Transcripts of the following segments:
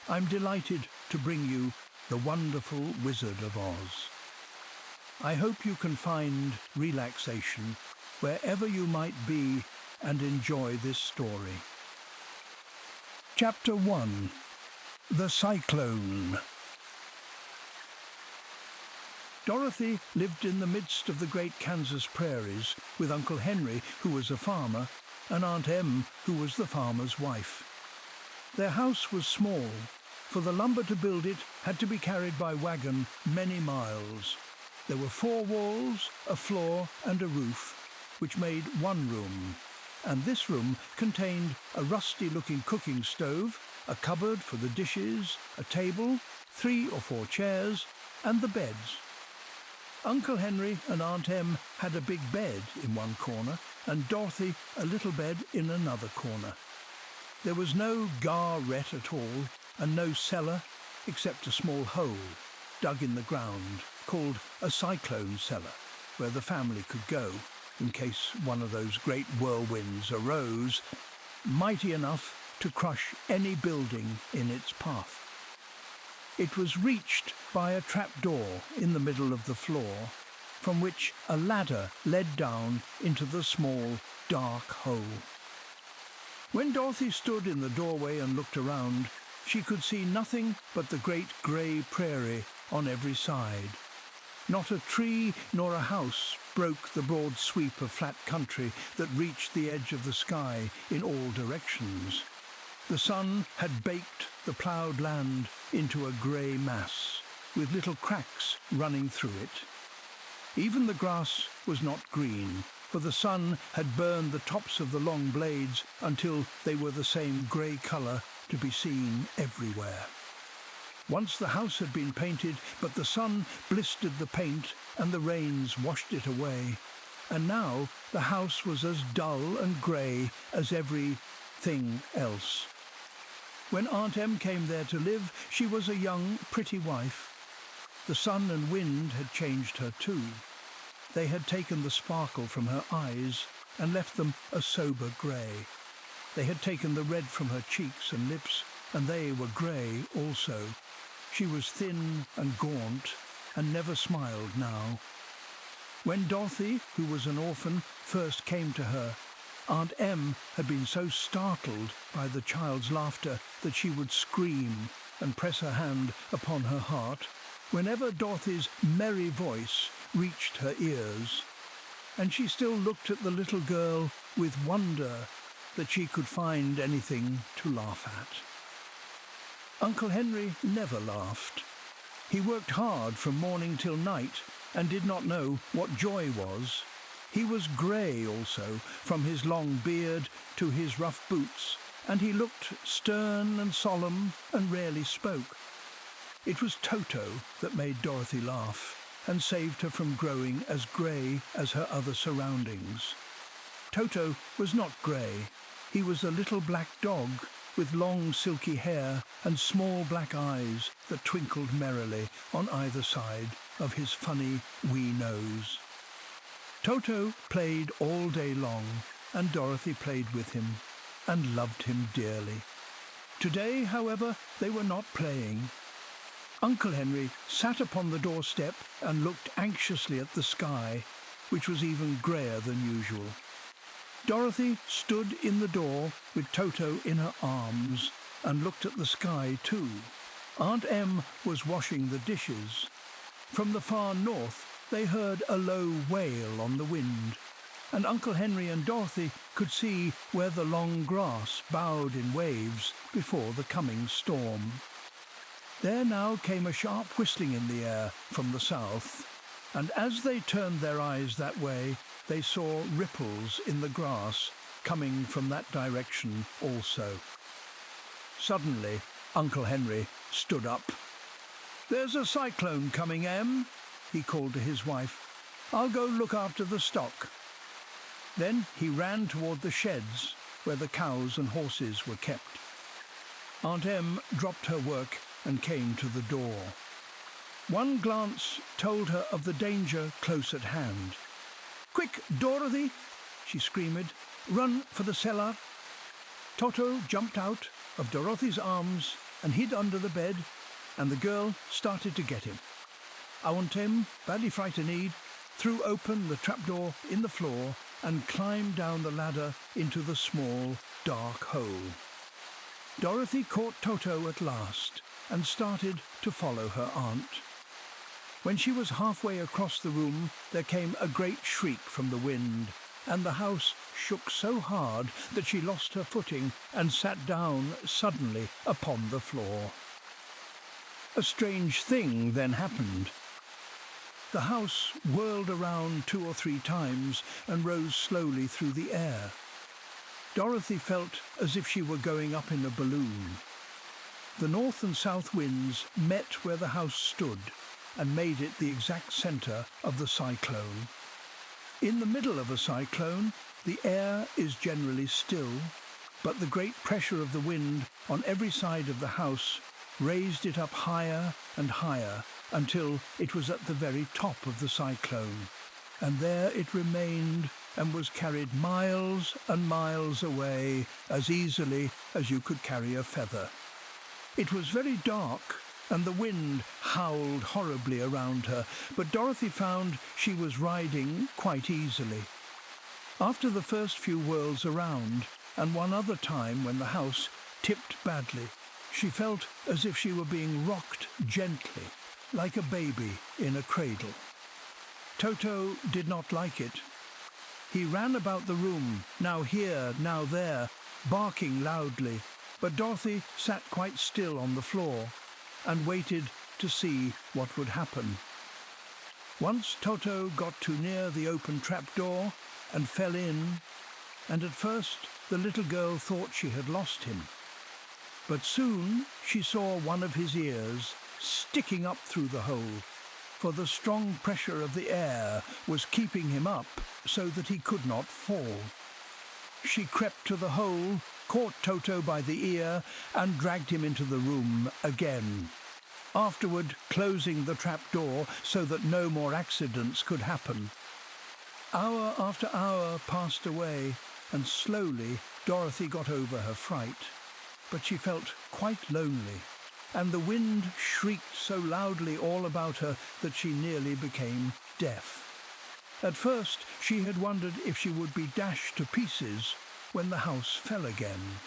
I'm delighted to bring you The Wonderful Wizard of Oz. I hope you can find relaxation wherever you might be and enjoy this story. Chapter 1. The Cyclone. Dorothy lived in the midst of the great Kansas prairies with Uncle Henry, who was a farmer, and Aunt Em, who was the farmer's wife. Their house was small, for the lumber to build it had to be carried by wagon many miles. There were 4 walls, a floor and a roof, which made one room, and this room contained a rusty-looking cooking stove, a cupboard for the dishes, a table, 3 or 4 chairs, and the beds. Uncle Henry and Aunt Em had a big bed in one corner, and Dorothy a little bed in another corner. There was no garret at all, and no cellar, except a small hole dug in the ground, called a cyclone cellar, where the family could go, in case one of those great whirlwinds arose, mighty enough to crush any building in its path. It was reached by a trapdoor in the middle of the floor, from which a ladder led down into the small, dark hole. When Dorothy stood in the doorway and looked around, she could see nothing but the great grey prairie on every side. Not a tree nor a house broke the broad sweep of flat country that reached the edge of the sky in all directions. The sun had baked the ploughed land into a grey mass, with little cracks running through it. Even the grass was not green, for the sun had burned the tops of the long blades until they were the same grey colour to be seen everywhere. Once the house had been painted, but the sun blistered the paint and the rains washed it away, and now the house was as dull and grey as everything else. When Aunt Em came there to live, she was a young, pretty wife. The sun and wind had changed her too. They had taken the sparkle from her eyes and left them a sober grey. They had taken the red from her cheeks and lips, and they were grey also. She was thin and gaunt, and never smiled now. When Dorothy, who was an orphan, first came to her, Aunt Em had been so startled by the child's laughter that she would scream and press her hand upon her heart whenever Dorothy's merry voice reached her ears, and she still looked at the little girl with wonder that she could find anything to laugh at. Uncle Henry never laughed. He worked hard from morning till night and did not know what joy was. He was grey also, from his long beard to his rough boots, and he looked stern and solemn and rarely spoke. It was Toto that made Dorothy laugh and saved her from growing as grey as her other surroundings. Toto was not grey. He was a little black dog with long silky hair and small black eyes that twinkled merrily on either side of his funny wee nose. Toto played all day long, and Dorothy played with him and loved him dearly. Today, however, they were not playing. Uncle Henry sat upon the doorstep and looked anxiously at the sky, which was even greyer than usual. Dorothy stood in the door with Toto in her arms and looked at the sky too. Aunt Em was washing the dishes. From the far north, they heard a low wail on the wind, and Uncle Henry and Dorothy could see where the long grass bowed in waves before the coming storm. There now came a sharp whistling in the air from the south, and as they turned their eyes that way, they saw ripples in the grass coming from that direction also. Suddenly, Uncle Henry stood up. "There's a cyclone coming, Em," he called to his wife. "I'll go look after the stock." Then he ran toward the sheds where the cows and horses were kept. Aunt Em dropped her work and came to the door. One glance told her of the danger close at hand. "Quick, Dorothy!" she screamed. "Run for the cellar!" Toto jumped out of Dorothy's arms and hid under the bed, and the girl started to get him. Aunt Em, badly frightened, threw open the trapdoor in the floor and climbed down the ladder into the small, dark hole. Dorothy caught Toto at last and started to follow her aunt. When she was halfway across the room, there came a great shriek from the wind, and the house shook so hard that she lost her footing and sat down suddenly upon the floor. A strange thing then happened. The house whirled around 2 or 3 times and rose slowly through the air. Dorothy felt as if she were going up in a balloon. The north and south winds met where the house stood and made it the exact centre of the cyclone. In the middle of a cyclone, the air is generally still, but the great pressure of the wind on every side of the house raised it up higher and higher until it was at the very top of the cyclone, and there it remained and was carried miles and miles away as easily as you could carry a feather. It was very dark, and the wind howled horribly around her, but Dorothy found she was riding quite easily. After the first few whirls around, and one other time when the house tipped badly, she felt as if she were being rocked gently, like a baby in a cradle. Toto did not like it. He ran about the room, now here, now there, barking loudly, but Dorothy sat quite still on the floor and waited to see what would happen. Once Toto got too near the open trapdoor and fell in, and at first the little girl thought she had lost him. But soon she saw one of his ears sticking up through the hole, for the strong pressure of the air was keeping him up so that he could not fall. She crept to the hole, caught Toto by the ear and dragged him into the room again, afterward closing the trapdoor so that no more accidents could happen. Hour after hour passed away, and slowly Dorothy got over her fright, but she felt quite lonely, and the wind shrieked so loudly all about her that she nearly became deaf. At first she had wondered if she would be dashed to pieces when the house fell again.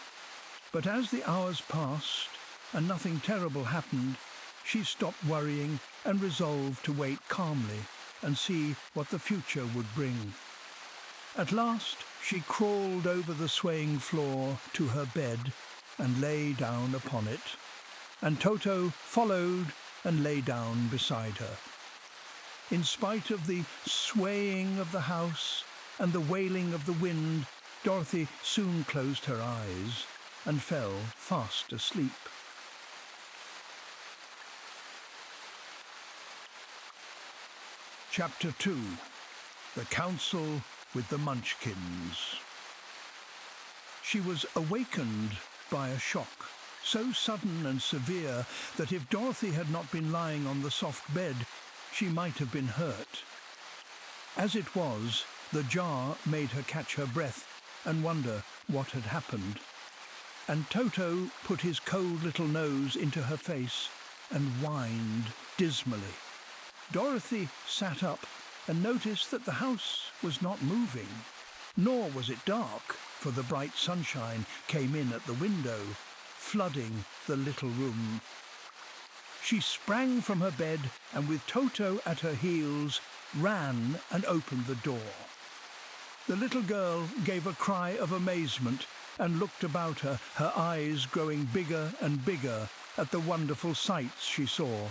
But as the hours passed and nothing terrible happened, she stopped worrying and resolved to wait calmly and see what the future would bring. At last she crawled over the swaying floor to her bed and lay down upon it, and Toto followed and lay down beside her. In spite of the swaying of the house and the wailing of the wind, Dorothy soon closed her eyes and fell fast asleep. Chapter 2. The Council with the Munchkins. She was awakened by a shock, so sudden and severe that if Dorothy had not been lying on the soft bed, she might have been hurt. As it was, the jar made her catch her breath and wonder what had happened. And Toto put his cold little nose into her face and whined dismally. Dorothy sat up and noticed that the house was not moving, nor was it dark, for the bright sunshine came in at the window, flooding the little room. She sprang from her bed and, with Toto at her heels, ran and opened the door. The little girl gave a cry of amazement and looked about her, her eyes growing bigger and bigger at the wonderful sights she saw.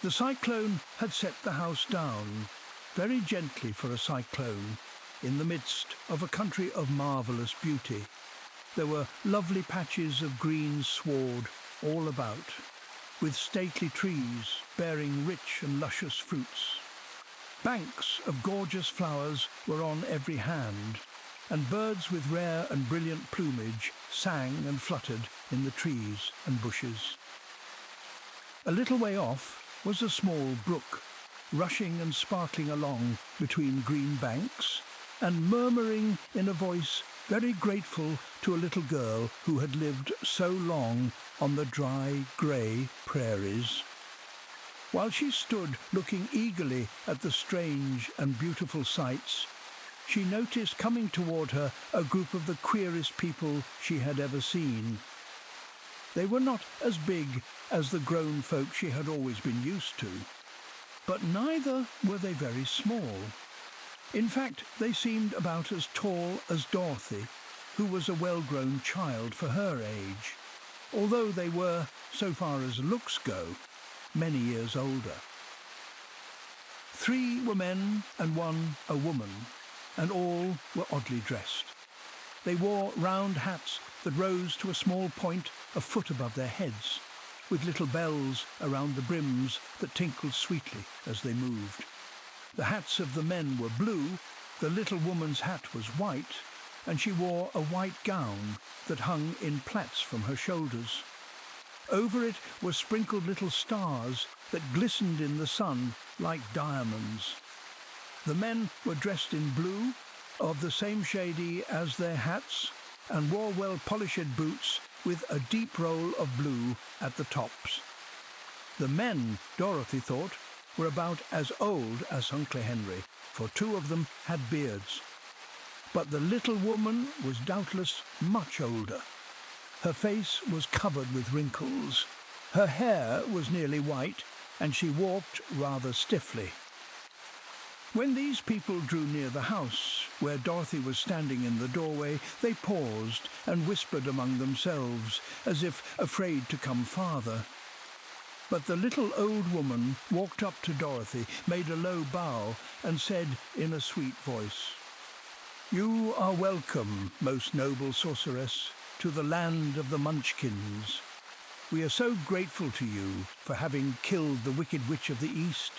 The cyclone had set the house down, very gently for a cyclone, in the midst of a country of marvellous beauty. There were lovely patches of green sward all about, with stately trees bearing rich and luscious fruits. Banks of gorgeous flowers were on every hand, and birds with rare and brilliant plumage sang and fluttered in the trees and bushes. A little way off was a small brook, rushing and sparkling along between green banks, and murmuring in a voice very grateful to a little girl who had lived so long on the dry, grey prairies. While she stood looking eagerly at the strange and beautiful sights, she noticed coming toward her a group of the queerest people she had ever seen. They were not as big as the grown folk she had always been used to, but neither were they very small. In fact, they seemed about as tall as Dorothy, who was a well-grown child for her age, although they were, so far as looks go, many years older. 3 were men and 1 a woman, and all were oddly dressed. They wore round hats that rose to a small point a foot above their heads, with little bells around the brims that tinkled sweetly as they moved. The hats of the men were blue, the little woman's hat was white, and she wore a white gown that hung in plaits from her shoulders. Over it were sprinkled little stars that glistened in the sun like diamonds. The men were dressed in blue, of the same shade as their hats, and wore well-polished boots with a deep roll of blue at the tops. The men, Dorothy thought, were about as old as Uncle Henry, for 2 of them had beards. But the little woman was doubtless much older. Her face was covered with wrinkles. Her hair was nearly white, and she walked rather stiffly. When these people drew near the house, where Dorothy was standing in the doorway, they paused and whispered among themselves, as if afraid to come farther. But the little old woman walked up to Dorothy, made a low bow, and said in a sweet voice, "You are welcome, most noble sorceress, to the land of the Munchkins. We are so grateful to you for having killed the Wicked Witch of the East,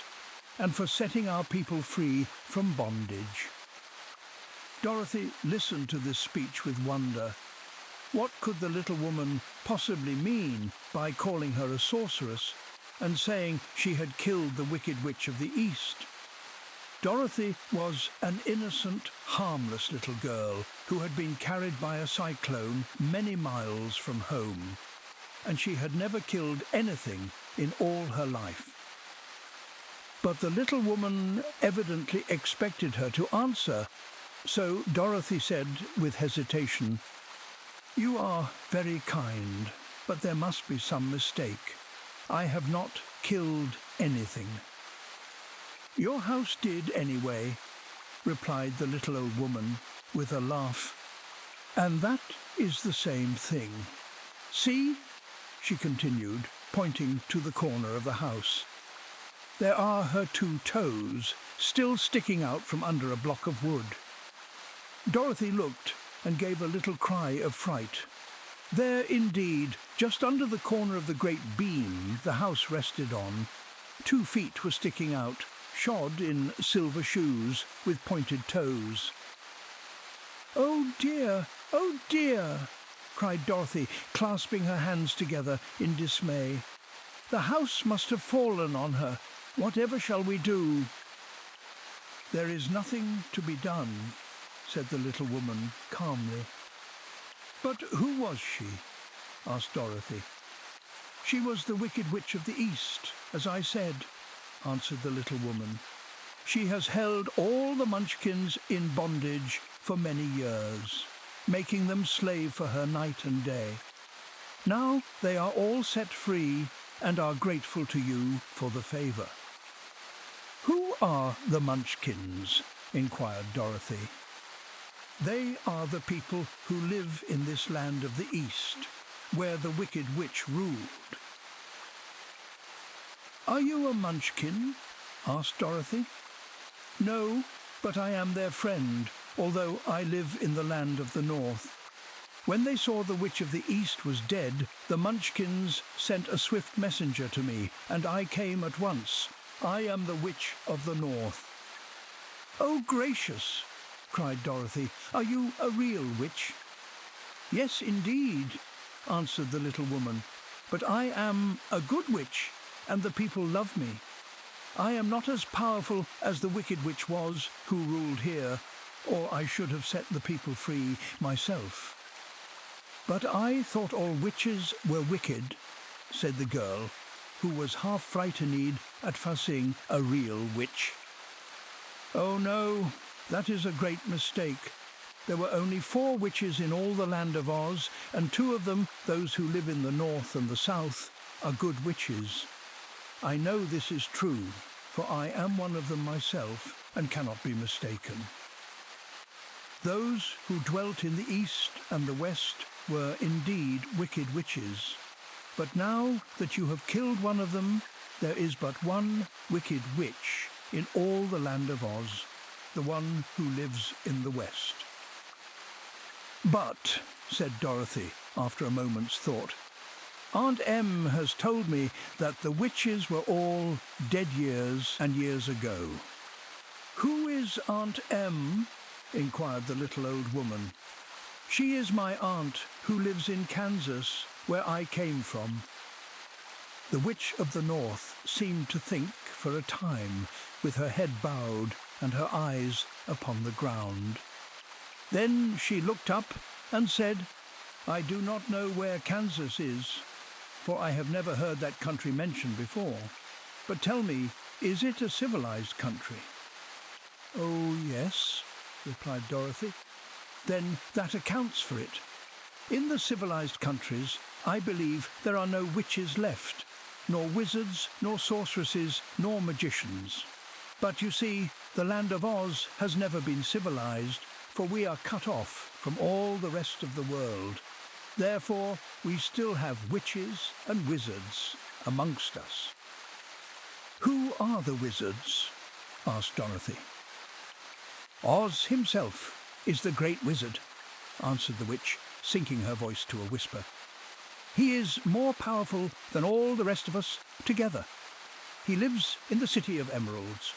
and for setting our people free from bondage." Dorothy listened to this speech with wonder. What could the little woman possibly mean by calling her a sorceress and saying she had killed the Wicked Witch of the East? Dorothy was an innocent, harmless little girl who had been carried by a cyclone many miles from home, and she had never killed anything in all her life. But the little woman evidently expected her to answer, so Dorothy said with hesitation, "You are very kind, but there must be some mistake. I have not killed anything." "Your house did anyway," replied the little old woman with a laugh. "And that is the same thing. See," she continued, pointing to the corner of the house. "There are her 2 toes, still sticking out from under a block of wood." Dorothy looked and gave a little cry of fright. There indeed, just under the corner of the great beam the house rested on, 2 feet were sticking out, shod in silver shoes with pointed toes. "Oh dear, oh dear!" cried Dorothy, clasping her hands together in dismay. "The house must have fallen on her. Whatever shall we do?" "There is nothing to be done," said the little woman calmly. "But who was she?" asked Dorothy. "She was the Wicked Witch of the East, as I said," answered the little woman. "She has held all the Munchkins in bondage for many years, making them slave for her night and day. Now they are all set free and are grateful to you for the favour." "Who are the Munchkins?" inquired Dorothy. "They are the people who live in this land of the East, where the Wicked Witch ruled." "Are you a Munchkin?" asked Dorothy. "No, but I am their friend, although I live in the land of the North. When they saw the Witch of the East was dead, the Munchkins sent a swift messenger to me, and I came at once. I am the Witch of the North." "Oh, gracious!" cried Dorothy. "Are you a real witch?" "Yes, indeed," answered the little woman. "But I am a good witch, and the people love me. I am not as powerful as the Wicked Witch was, who ruled here, or I should have set the people free myself. "But I thought all witches were wicked," said the girl, who was half frightened at facing a real witch. "Oh no, that is a great mistake. There were only 4 witches in all the land of Oz, and 2 of them, those who live in the north and the south, are good witches. I know this is true, for I am one of them myself and cannot be mistaken. Those who dwelt in the east and the west were indeed wicked witches. But now that you have killed one of them, there is but one wicked witch in all the land of Oz, the one who lives in the west." "But," said Dorothy, after a moment's thought, "Aunt Em has told me that the witches were all dead years and years ago." "Who is Aunt Em?" inquired the little old woman. "She is my aunt who lives in Kansas, where I came from." The Witch of the North seemed to think for a time, with her head bowed and her eyes upon the ground. Then she looked up and said, "I do not know where Kansas is, for I have never heard that country mentioned before. But tell me, is it a civilized country?" "Oh, yes," replied Dorothy. "Then that accounts for it. In the civilized countries, I believe there are no witches left, nor wizards, nor sorceresses, nor magicians. But you see, the land of Oz has never been civilized, for we are cut off from all the rest of the world. Therefore, we still have witches and wizards amongst us." "Who are the wizards?" asked Dorothy. "Oz himself is the great wizard," answered the witch, sinking her voice to a whisper. "He is more powerful than all the rest of us together. He lives in the City of Emeralds."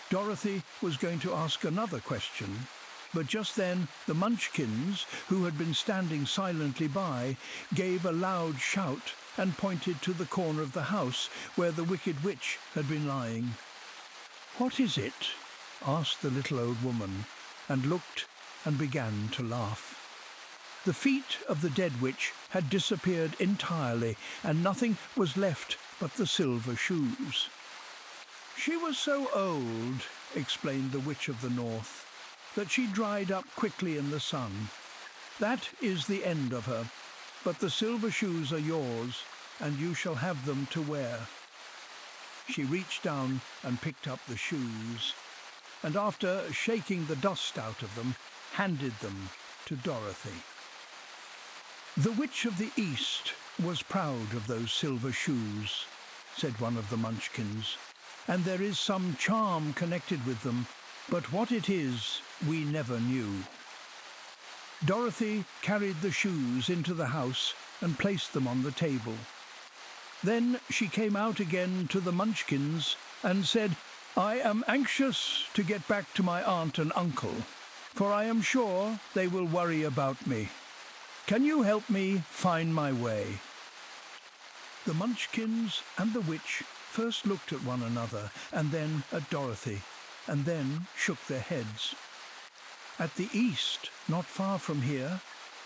Dorothy was going to ask another question, but just then the Munchkins, who had been standing silently by, gave a loud shout and pointed to the corner of the house where the Wicked Witch had been lying. "What is it?" asked the little old woman, and looked and began to laugh. The feet of the dead witch had disappeared entirely, and nothing was left but the silver shoes. "She was so old," explained the Witch of the North, "that she dried up quickly in the sun. That is the end of her, but the silver shoes are yours, and you shall have them to wear." She reached down and picked up the shoes, and after shaking the dust out of them, handed them to Dorothy. "The Witch of the East was proud of those silver shoes," said one of the Munchkins, "and there is some charm connected with them, but what it is we never knew." Dorothy carried the shoes into the house and placed them on the table. Then she came out again to the Munchkins and said, "I am anxious to get back to my aunt and uncle, for I am sure they will worry about me. Can you help me find my way?" The Munchkins and the witch first looked at one another, and then at Dorothy, and then shook their heads. "At the east, not far from here,"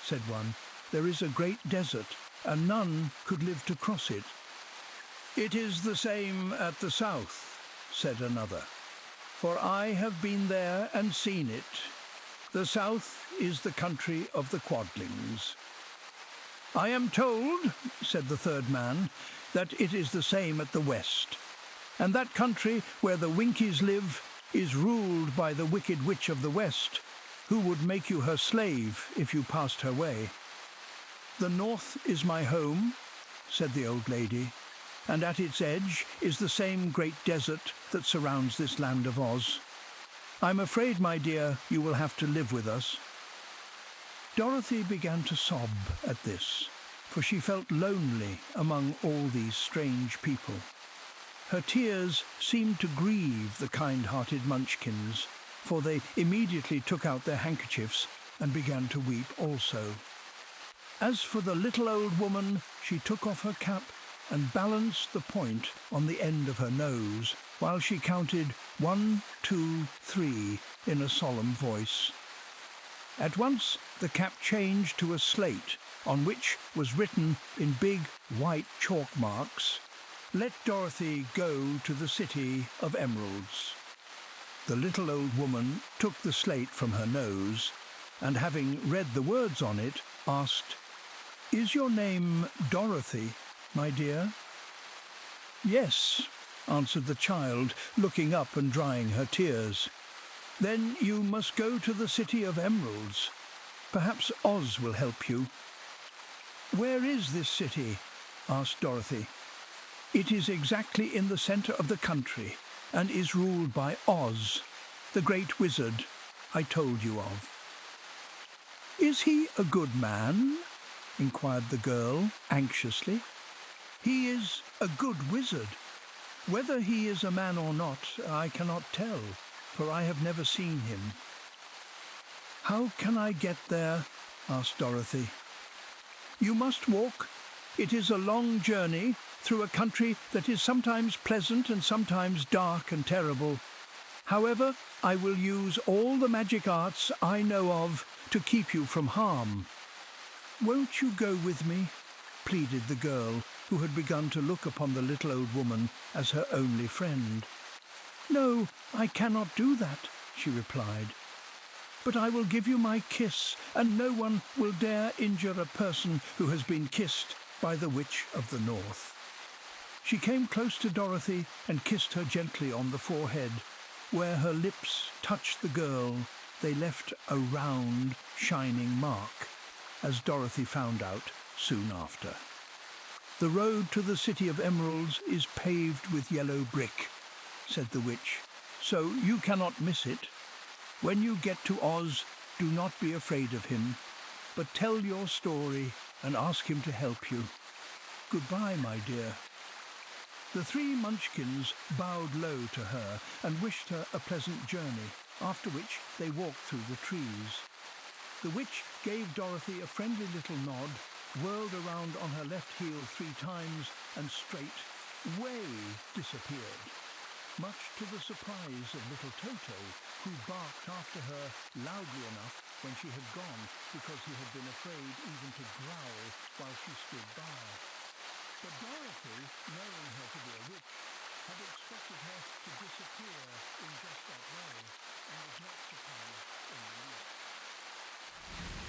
said one, "there is a great desert, and none could live to cross it." "It is the same at the south," said another, "for I have been there and seen it. The south is the country of the Quadlings." "I am told," said the third man, "that it is the same at the west, and that country where the Winkies live is ruled by the Wicked Witch of the West, who would make you her slave if you passed her way." "The north is my home," said the old lady, "and at its edge is the same great desert that surrounds this land of Oz. I'm afraid, my dear, you will have to live with us." Dorothy began to sob at this, for she felt lonely among all these strange people. Her tears seemed to grieve the kind-hearted Munchkins, for they immediately took out their handkerchiefs and began to weep also. As for the little old woman, she took off her cap and balanced the point on the end of her nose, while she counted 1, 2, 3 in a solemn voice. At once the cap changed to a slate on which was written in big white chalk marks, "Let Dorothy go to the City of Emeralds." The little old woman took the slate from her nose and, having read the words on it, asked, "Is your name Dorothy, my dear?" "Yes," answered the child, looking up and drying her tears. "Then you must go to the City of Emeralds. Perhaps Oz will help you." "Where is this city?" asked Dorothy. "It is exactly in the centre of the country and is ruled by Oz, the great wizard I told you of." "Is he a good man?" inquired the girl anxiously. "He is a good wizard. Whether he is a man or not, I cannot tell, for I have never seen him." "How can I get there?" asked Dorothy. "You must walk. It is a long journey through a country that is sometimes pleasant and sometimes dark and terrible. However, I will use all the magic arts I know of to keep you from harm." "Won't you go with me?" pleaded the girl, who had begun to look upon the little old woman as her only friend. "No, I cannot do that," she replied. "But I will give you my kiss, and no one will dare injure a person who has been kissed by the Witch of the North." She came close to Dorothy and kissed her gently on the forehead. Where her lips touched the girl, they left a round, shining mark, as Dorothy found out soon after. "The road to the City of Emeralds is paved with yellow brick," said the witch, "so you cannot miss it. When you get to Oz, do not be afraid of him, but tell your story and ask him to help you. Goodbye, my dear." The three Munchkins bowed low to her and wished her a pleasant journey, after which they walked through the trees. The witch gave Dorothy a friendly little nod, whirled around on her left heel 3 times, and straightway disappeared, much to the surprise of little Toto, who barked after her loudly enough when she had gone, because he had been afraid even to growl while she stood by. But Dorothy, knowing her to be a witch, had expected her to disappear in just that way, and was not surprised in the least.